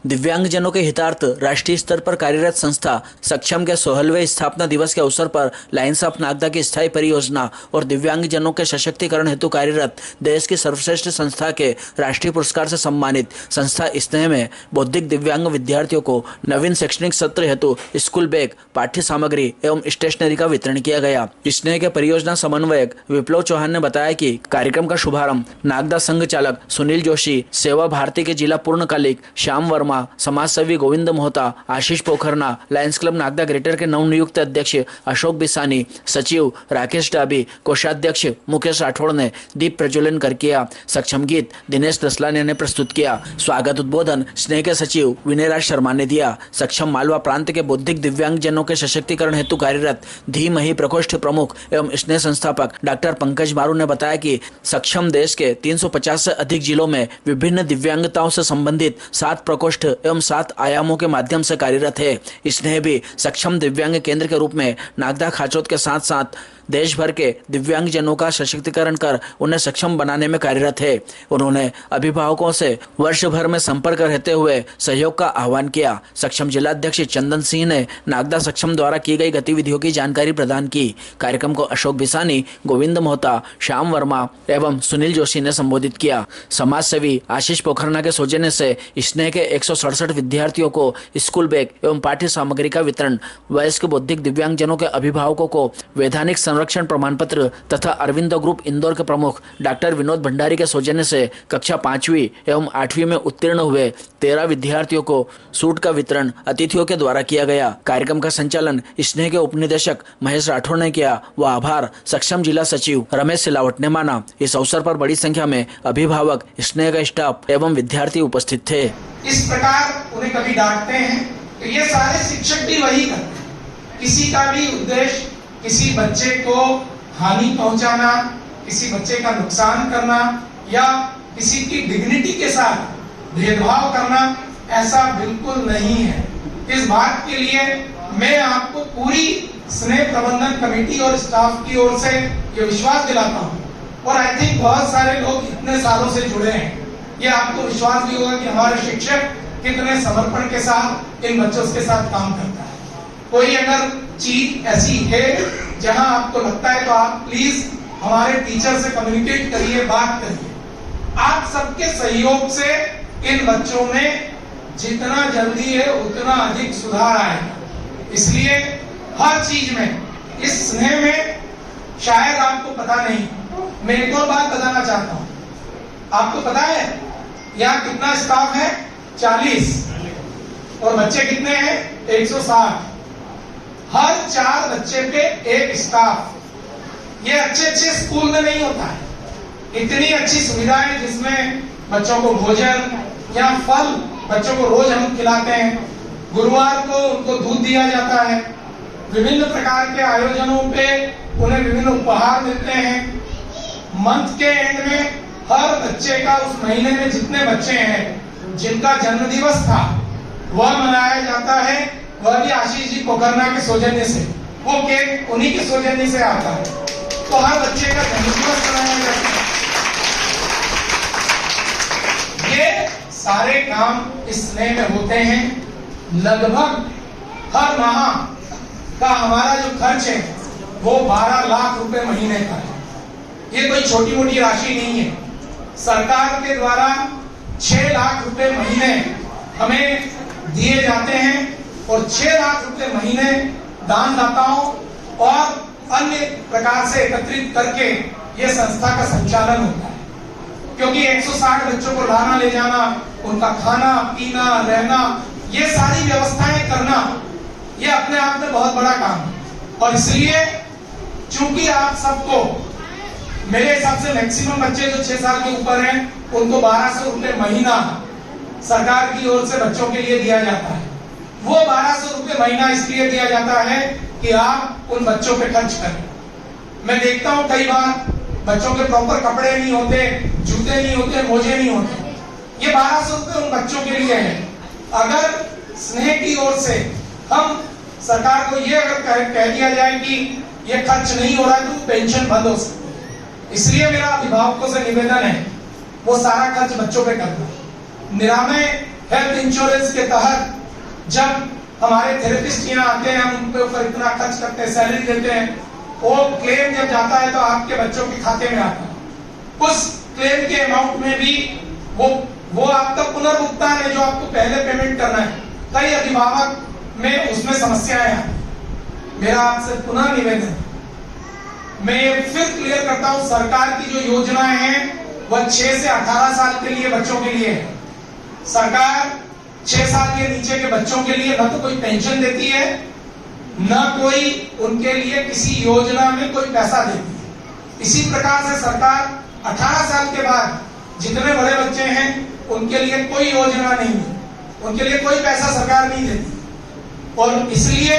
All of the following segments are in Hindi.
दिव्यांगजनों के हितार्थ राष्ट्रीय स्तर पर कार्यरत संस्था सक्षम के 16वें स्थापना दिवस के अवसर पर लायंस ऑफ नागदा की स्थायी परियोजना और दिव्यांगजनों के सशक्तिकरण हेतु कार्यरत देश की सर्वश्रेष्ठ संस्था के राष्ट्रीय पुरस्कार से सम्मानित संस्था स्नेह में बौद्धिक दिव्यांग विद्यार्थियों को नवीन शैक्षणिक सत्र हेतु स्कूल बैग, पाठ्य सामग्री एवं स्टेशनरी का वितरण किया गया। स्नेह के परियोजना समन्वयक विप्लव चौहान ने बताया कि कार्यक्रम का शुभारंभ नागदा संघ चालक सुनील जोशी, सेवा भारती के जिला पूर्णकालिक श्याम वर्मा, समाजसेवी Govind Mohta, Ashish Pokharna, Lions Club Nagda Greater के नवनियुक्त अध्यक्ष अशोक बिसानी, सचिव राकेश डाबी, कोषाध्यक्ष मुकेश राठौड़ ने दीप प्रज्वलन कर किया। सक्षम गीत दिनेश दसलानिया ने प्रस्तुत किया। स्वागत उद्बोधन स्नेह के सचिव विनयराज शर्मा ने दिया। सक्षम मालवा प्रांत के बौद्धिक दिव्यांगजनों के सशक्तिकरण हेतु कार्यरत धीमही प्रकोष्ठ प्रमुख एवं स्नेह संस्थापक डॉक्टर पंकज मारू ने बताया कि सक्षम देश के 350 से अधिक जिलों में विभिन्न दिव्यांगताओं से संबंधित 7 प्रकोष्ठ एवं 7 आयामों के माध्यम से कार्यरत है। स्नेह भी सक्षम दिव्यांग केंद्र के रूप में नागदा खाचोत के साथ साथ देश भर के दिव्यांगजनों का सशक्तिकरण कर उन्हें सक्षम बनाने में कार्यरत है। उन्होंने अभिभावकों से वर्ष भर में संपर्क रहते हुए सहयोग का आह्वान किया। सक्षम जिलाध्यक्ष चंदन सिंह ने नागदा सक्षम द्वारा की गई गतिविधियों की जानकारी प्रदान की। कार्यक्रम को अशोक बिसानी, गोविंद मोहता, श्याम वर्मा एवं सुनील जोशी ने संबोधित किया। समाज सेवी आशीष पोखरना के सौजन्य से स्नेह के 167 विद्यार्थियों को स्कूल बैग एवं पाठ्य सामग्री का वितरण, वयस्क बौद्धिक दिव्यांगजनों के अभिभावकों को वैधानिक संरक्षण प्रमाण पत्र तथा अरविंदो ग्रुप इंदौर के प्रमुख डॉक्टर विनोद भंडारी के सौजन्य से कक्षा 5वीं एवं 8वीं में उत्तीर्ण हुए 13 विद्यार्थियों को सूट का वितरण अतिथियों के द्वारा किया गया। कार्यक्रम का संचालन स्नेह के उपनिदेशक महेश राठौड़ ने किया। वह आभार सक्षम जिला सचिव रमेश सिलावट ने माना। इस अवसर पर बड़ी संख्या में अभिभावक, स्नेह का स्टाफ एवं विद्यार्थी उपस्थित थे। इस प्रकार उन्हें कभी डांटते हैं तो ये सारे शिक्षक भी वही करते हैं। किसी का भी उद्देश्य किसी बच्चे को हानि पहुंचाना, किसी बच्चे का नुकसान करना या किसी की डिग्निटी के साथ भेदभाव करना ऐसा बिल्कुल नहीं है। इस बात के लिए मैं आपको पूरी स्नेह प्रबंधन कमेटी और स्टाफ की ओर से ये विश्वास दिलाता हूँ। और आई थिंक बहुत सारे लोग इतने सालों से जुड़े हैं, ये आपको विश्वास भी होगा कि हमारे शिक्षक कितने समर्पण के साथ इन बच्चों के साथ काम करता है। कोई अगर चीज ऐसी है जहां आपको लगता है तो आप प्लीज हमारे टीचर से कम्युनिकेट करिए, बात करिए। आप सबके सहयोग से इन बच्चों में जितना जल्दी है उतना अधिक सुधार आएगा। इसलिए हर चीज में, इस स्नेह में शायद आपको पता नहीं, मैं एक और बात बताना चाहता हूं। आपको पता है यहाँ कितना स्टाफ है? 40 और बच्चे कितने हैं? 160। हर 4 बच्चे पे एक स्टाफ। ये अच्छे स्कूल में नहीं होता है। इतनी अच्छी सुविधाएं जिसमें बच्चों को भोजन या फल बच्चों को रोज हम खिलाते हैं। गुरुवार को उनको दूध दिया जाता है। विभिन्न प्रकार के आयोजनों पे उन्हें विभिन्न उपहार मिलते हैं। मंथ के एंड में हर बच्चे का, उस महीने में जितने बच्चे हैं जिनका जन्म दिवस था वह मनाया जाता है। वह भी आशीष जी पोखरना के सौजन्य से, वो केक उन्हीं के सौजन्य से आता है। तो हर बच्चे का जन्मदिवस मनाया जाता है। ये सारे काम इस स्नेह में होते हैं। लगभग हर माह का हमारा जो खर्च है वो 12 लाख रुपए महीने का है। ये कोई छोटी मोटी राशि नहीं है। सरकार के द्वारा 6 लाख रुपए महीने हमें दिए जाते हैं और 6 लाख रुपए महीने दानदाताओं और अन्य प्रकार से एकत्रित करके ये संस्था का संचालन होता है। क्योंकि 160 बच्चों को लाना ले जाना, उनका खाना पीना रहना, ये सारी व्यवस्थाएं करना, ये अपने आप में बहुत बड़ा काम है। और इसलिए चूंकि आप सबको, मेरे हिसाब से मैक्सिमम बच्चे जो 6 साल के ऊपर हैं उनको 1200 रुपए महीना सरकार की ओर से बच्चों के लिए दिया जाता है। वो 1200 रुपए महीना इसलिए दिया जाता है कि आप उन बच्चों पे खर्च करें। मैं देखता हूँ कई बार बच्चों के प्रॉपर कपड़े नहीं होते, जूते नहीं होते, मोजे नहीं होते। ये 1200 रुपए उन बच्चों के लिए है। अगर स्नेह की ओर से हम सरकार को ये अगर कह दिया जाए कि ये खर्च नहीं हो रहा है तो पेंशन बंद हो सकती है। इसलिए मेरा अभिभावकों से निवेदन है वो सारा खर्च बच्चों पे करना। निरामय हेल्थ इंश्योरेंस के तहत जब हमारे थेरेपिस्ट यहाँ आते हैं, हम उनके ऊपर इतना खर्च करते हैं, सैलरी देते हैं, वो क्लेम जब जाता है तो आपके बच्चों के खाते में आता है। उस क्लेम के अमाउंट में भी वो आपका पुनर्भुगतान है जो आपको पहले पेमेंट करना है। कई अभिभावक में उसमें समस्याएं हैं। मेरा आपसे पुनः निवेदन, मैं फिर क्लियर करता हूं, सरकार की जो योजनाएं हैं वह 6 से 18 साल के लिए बच्चों के लिए है। सरकार 6 साल के नीचे के बच्चों के लिए न तो कोई पेंशन देती है, न कोई उनके लिए किसी योजना में कोई पैसा देती है। इसी प्रकार से सरकार 18 साल के बाद जितने बड़े बच्चे हैं उनके लिए कोई योजना नहीं है, उनके लिए कोई पैसा सरकार नहीं देती। और इसलिए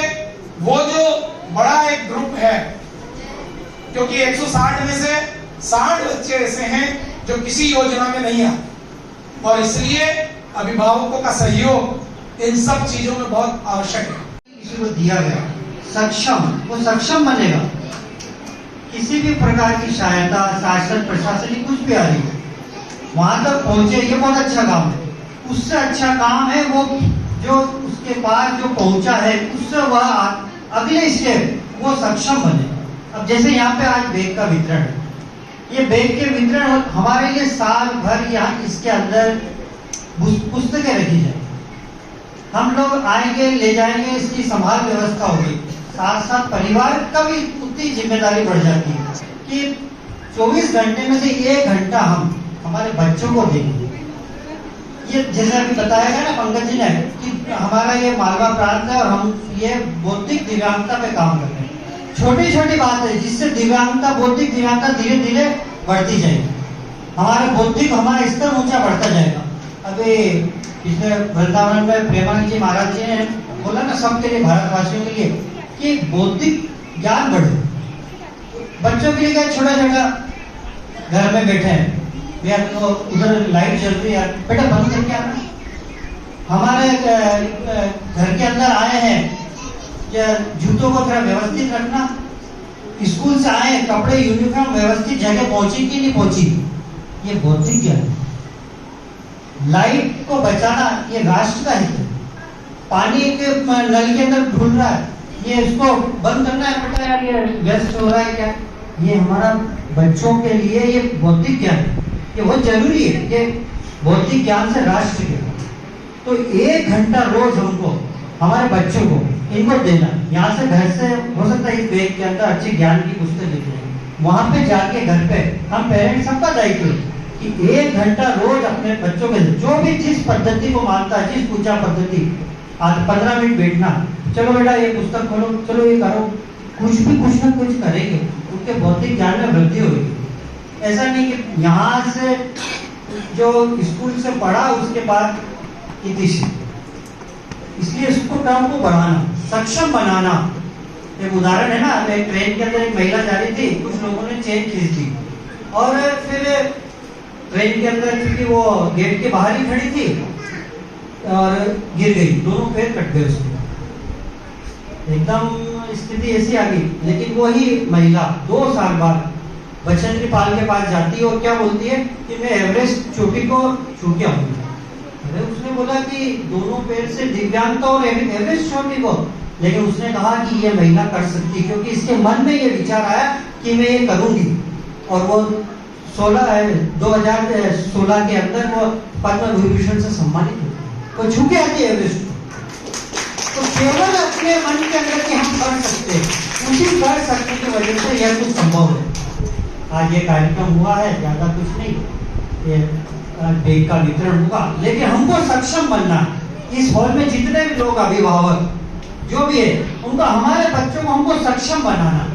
वो जो बड़ा एक ग्रुप है, क्योंकि 160 में से 60 बच्चे ऐसे हैं जो किसी योजना में नहीं आते, और इसलिए अभिभावकों का सहयोग इन सब चीजों में बहुत आवश्यक है। किसी को दिया गया सक्षम, वो सक्षम बनेगा। किसी भी प्रकार की सहायता, शासन, प्रशासनिक कुछ भी आ रही है, वहां तक पहुंचे, ये बहुत अच्छा काम है। उससे अच्छा काम है वो जो उसके पास जो पहुंचा है, उससे वह अगले स्टेप वो सक्षम बने। अब जैसे यहाँ पे आज बैग का वितरण है, ये बैग के वितरण हमारे लिए साल भर यहाँ इसके अंदर पुस्तकें रखी जाए, हम लोग आएंगे ले जाएंगे, इसकी संभाल व्यवस्था होगी। साथ साथ परिवार का भी उतनी जिम्मेदारी बढ़ जाती है कि 24 घंटे में से 1 घंटा हम हमारे बच्चों को देंगे। ये जैसे अभी बताया गया ना पंकज जी ने कि हमारा ये मालवा प्रांत है और हम ये बौद्धिक दिव्यांगता पे काम कर रहे हैं। छोटी छोटी बात है जिससे दिव्यांगता, बौद्धिक दिव्यांगता धीरे धीरे बढ़ती जाएगी। हमारा स्तर ऊंचा बढ़ता जाएगा। अभी पिछले वृंदावन में प्रेमानंद जी महाराज जी ने बोला ना सबके लिए, भारतवासियों के लिए, कि बौद्धिक ज्ञान बढ़े। बच्चों के लिए क्या, छोटा छोटा घर में बैठे हैं यार, तो उधर लाइट जल रही है, बेटा बंद करके आना। हमारे घर के अंदर आए हैं, जूतों को थोड़ा व्यवस्थित रखना। स्कूल से आए, कपड़े यूनिफॉर्म व्यवस्थित जगह पहुंची कि नहीं पहुंची, ये बौद्धिक ज्ञान। लाइट को बचाना, ये राष्ट्र का हित है। पानी के नल के अंदर ढूल रहा है, ये इसको बंद करना है, बेटा यार ये व्यस्त हो रहा है क्या, ये हमारा बच्चों के लिए ये बौद्धिक ज्ञान है, ये बहुत जरूरी है। ये बौद्धिक ज्ञान से राष्ट्र के, तो 1 घंटा रोज हमको हमारे बच्चों को इनको देना। यहाँ से घर से हो सकता है इस बैग के अंदर अच्छे ज्ञान की पुस्तक लिख रहे हैं, वहां पे जाके घर पे हम पेरेंट्स सबका दायित्व है कि 1 घंटा रोज अपने बच्चों के जो भी जिस पद्धति को मानता है, जिस पूजा पद्धति, आज 15 मिनट बैठना, चलो बेटा ये पुस्तक खोलो, चलो ये करो, कुछ ना कुछ करेंगे, उनके बौद्धिक ज्ञान में वृद्धि होगी। ऐसा नहीं कि यहाँ से जो स्कूल से पढ़ा उसके बाद इतिशी, इसलिए इसको टर्म को बढ़ाना, सक्षम बनाना। एक उदाहरण है ना, एक ट्रेन के अंदर एक महिला जा रही थी, कुछ लोगों ने चेन खींच दी और फिर ट्रेन के अंदर क्योंकि वो गेट के बाहर ही खड़ी थी और गिर गई, दोनों पैर कट गए उसके, एकदम स्थिति ऐसी आ गई। लेकिन वही महिला 2 साल बाद बचेंद्री पाल के पास जाती है और क्या बोलती है कि मैं एवरेस्ट चोटी को छू के आऊंगी। उसने बोला कि दोनों पैर से दिव्यांगता और एवरेस्ट चोटी को, लेकिन उसने कहा कि ये महिला कर सकती है क्योंकि इसके मन में ये विचार आया कि मैं ये करूंगी। और वो 2016 के अंदर वो पद्म विभूषण से सम्मानित हुई, वो छू के आती है एवरेस्ट। तो केवल अपने मन के अंदर कि हम कर सकते, उसी कर सकने की वजह से यह कुछ संभव है। आज ये कार्यक्रम हुआ है, ज्यादा कुछ नहीं, ये बैग का वितरण होगा, लेकिन हमको सक्षम बनना। इस हॉल में जितने भी लोग अभिभावक जो भी है, उनको, हमारे बच्चों को हमको सक्षम बनाना।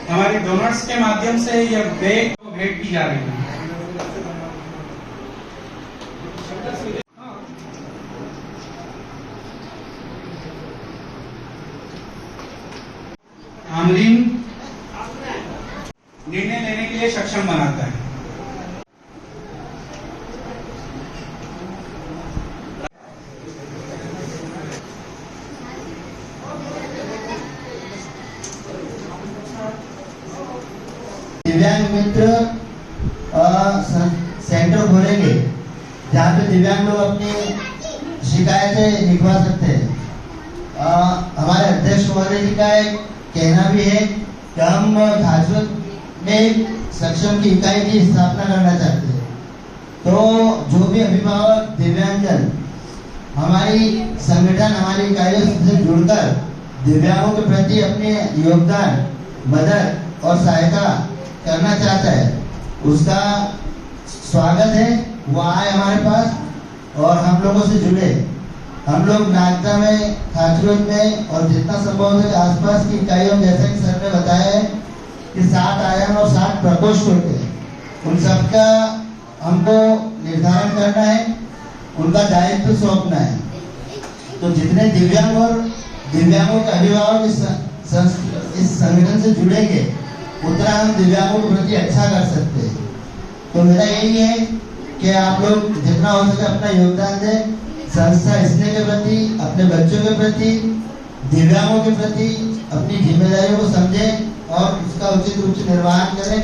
हमारे डोनर्स के माध्यम से यह बैग को भेंट की जा रही है। आमलीन निर्णय लेने के लिए सक्षम बनाता है। सेंटर खोलेंगे जहाँ पे दिव्यांग लोग अपनी शिकायतें लिखवा सकते हैं। हमारे अध्यक्ष महोदय जी का एक कहना भी है कि हम घाटवत में सक्षम की इकाई की स्थापना करना चाहते हैं। तो जो भी अभिभावक दिव्यांगजन हमारी संगठन हमारी इकाइयों से जुड़कर दिव्यांगों के प्रति अपने योगदान मदद और सहायता करना चाहता है, उसका स्वागत है। वो आए हमारे पास और हम लोगों से जुड़े। हम लोग नागदा में, खाचरोद में और जितना संभव है आसपास की इकाइयों, जैसा कि सर ने बताया है कि 7 आयाम और 7 प्रकोष्ठ होते हैं, उन सबका हमको निर्धारण करना है, उनका दायित्व सौंपना है। तो जितने दिव्यांग और दिव्यांगों के अभिभावक इस संगठन से जुड़ेंगे, उतना हम दिव्यांगों के प्रति अच्छा कर सकते हैं। तो मेरा यही है कि आप लोग जितना हो सके अपना योगदान दें, संस्था स्नेह के प्रति, अपने बच्चों के प्रति, दिव्यांगों के प्रति अपनी जिम्मेदारियों को समझें और उसका उचित रूप से निर्वहन करें।